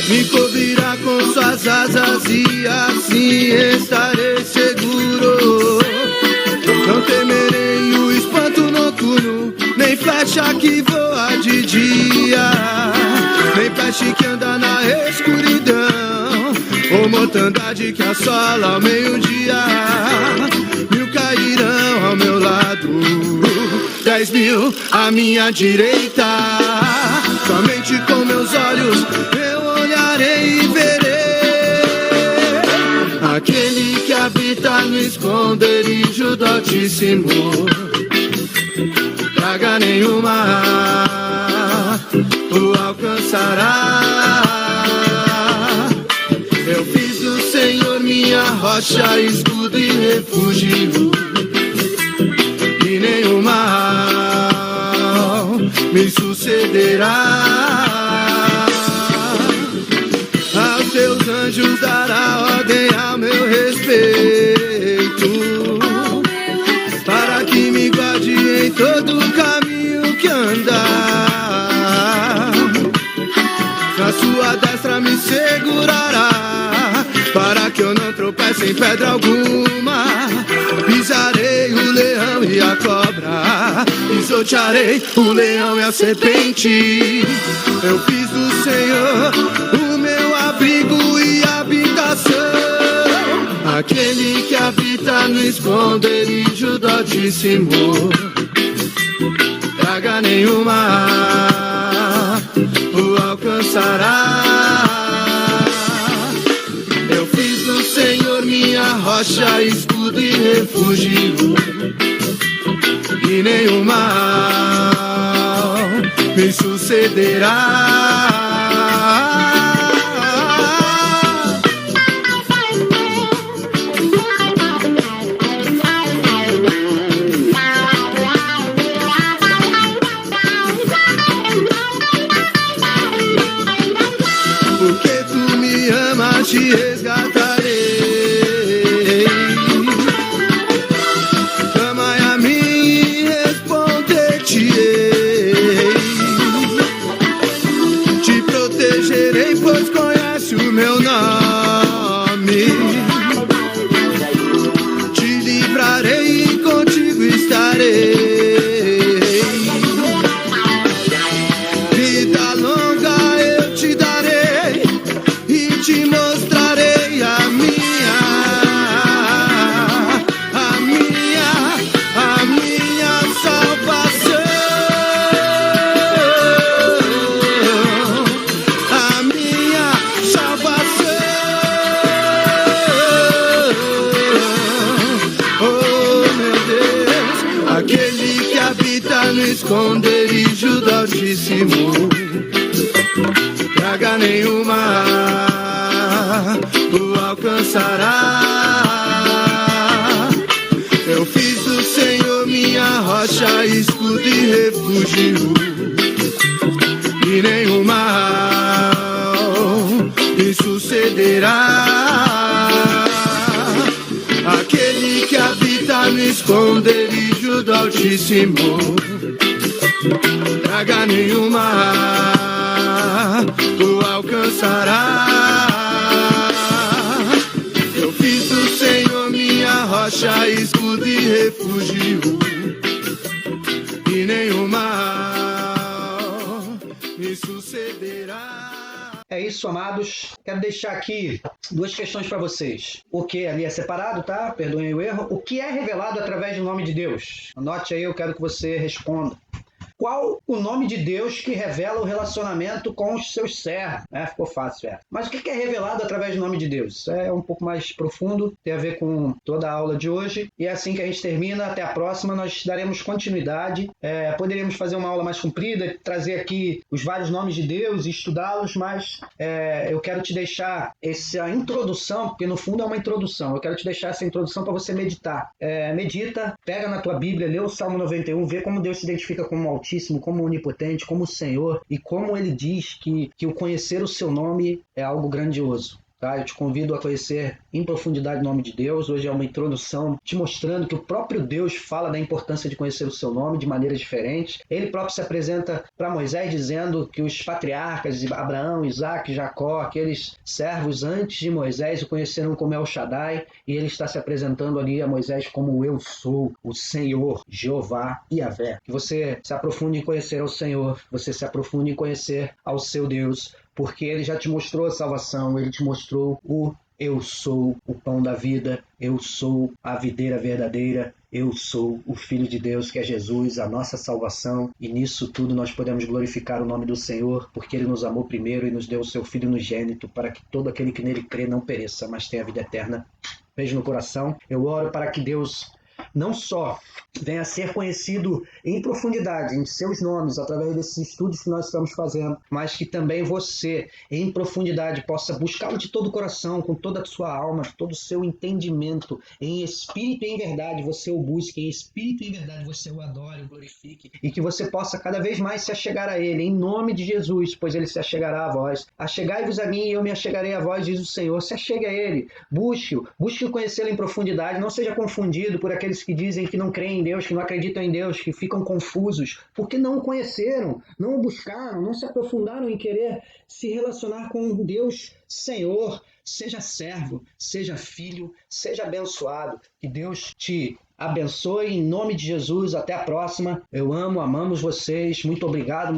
Me cobrirá com suas asas e assim estarei seguro. Não temerei o espanto noturno, nem flecha que voa de dia, nem peste que anda na escuridão, ou mortandade que assola ao meio-dia. 1000 cairão ao meu lado, 10.000 à minha direita. Somente com meus olhos eu olharei e verei aquele que habita no esconderijo do Altíssimo. Praga nenhuma o alcançará. Eu fiz do Senhor minha rocha, escudo e refúgio, e nenhum mal me sucederá. sucederá. Aos teus anjos dará ordem ao meu respeito, para que me guarde em todo o caminho que andar. Na sua destra me segurará, para que eu não tropece em pedra alguma. Pisarei o leão e a cobra, pisotearei o leão e a serpente. Eu fiz do Senhor o meu abrigo e habitação, aquele que habita no esconderijo do Altíssimo. Praga nenhuma o alcançará. Eu fiz do Senhor minha rocha, escudo e refúgio, e nenhum mal me sucederá. Porque tu me amas, te resgatarei. Clama a mim, responder-te-ei. Te protegerei, pois conhece o meu nome. Te livrarei e contigo estarei. Vida longa eu te darei e te mostrarei a minha salvação. A minha salvação. Oh meu Deus, aquele que habita no esconderijo do Altíssimo, praga nenhuma o alcançará. Eu fiz do Senhor minha rocha, escudo e refúgio, e nenhum mal me sucederá. Aquele que habita no esconderijo do Altíssimo, praga nenhuma o alcançará. Eu fiz do Senhor minha rocha, escudo e refúgio, e nenhum mal me sucederá. É isso, amados. Quero deixar aqui duas questões para vocês. O que ali é separado, tá? Perdoem o erro. O que é revelado através do nome de Deus? Anote aí, eu quero que você responda. Qual o nome de Deus que revela o relacionamento com os seus servos? Ficou fácil, Mas o que é revelado através do nome de Deus? Isso é um pouco mais profundo, tem a ver com toda a aula de hoje. E é assim que a gente termina. Até a próxima, nós daremos continuidade. Poderíamos fazer uma aula mais comprida, trazer aqui os vários nomes de Deus e estudá-los, mas eu quero te deixar essa introdução, porque no fundo é uma introdução. Eu quero te deixar essa introdução para você meditar. Medita, pega na tua Bíblia, lê o Salmo 91, vê como Deus se identifica como Altíssimo, como onipotente, como o Senhor, e como ele diz que o conhecer o seu nome é algo grandioso. Tá? Eu te convido a conhecer em profundidade o nome de Deus. Hoje é uma introdução te mostrando que o próprio Deus fala da importância de conhecer o seu nome de maneiras diferentes. Ele próprio se apresenta para Moisés dizendo que os patriarcas, Abraão, Isaac, Jacó, aqueles servos antes de Moisés o conheceram como El Shaddai, e ele está se apresentando ali a Moisés como eu sou, o Senhor, Jeová e Yahvé. Que você se aprofunde em conhecer ao Senhor, você se aprofunde em conhecer ao seu Deus, porque ele já te mostrou a salvação, ele te mostrou o eu sou o pão da vida, eu sou a videira verdadeira, eu sou o Filho de Deus, que é Jesus, a nossa salvação. E nisso tudo nós podemos glorificar o nome do Senhor, porque ele nos amou primeiro e nos deu o seu Filho unigênito, para que todo aquele que nele crê não pereça, mas tenha a vida eterna. Beijo no coração. Eu oro para que Deus não só venha a ser conhecido em profundidade, em seus nomes, através desses estudos que nós estamos fazendo, mas que também você, em profundidade, possa buscá-lo de todo o coração, com toda a sua alma, todo o seu entendimento, em espírito e em verdade você o busque, em espírito e em verdade você o adore, o glorifique, e que você possa cada vez mais se achegar a Ele, em nome de Jesus, pois Ele se achegará a vós. Achegai-vos a mim e eu me achegarei a vós, diz o Senhor. Se achegue a Ele, busque-o conhecê-lo em profundidade, não seja confundido por aqueles que dizem que não creem em Deus, que não acreditam em Deus, que ficam confusos, porque não o conheceram, não o buscaram, não se aprofundaram em querer se relacionar com Deus Senhor. Seja servo, seja filho, seja abençoado. Que Deus te abençoe em nome de Jesus. Até a próxima. Eu amamos vocês. Muito obrigado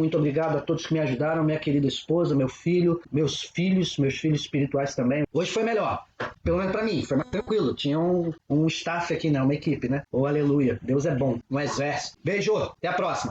a todos que me ajudaram, minha querida esposa, meu filho, meus filhos espirituais também. Hoje foi melhor, pelo menos para mim, foi mais tranquilo. Tinha um staff aqui, né? Uma equipe, né? Oh, aleluia. Deus é bom. Um exército. Beijo, até a próxima.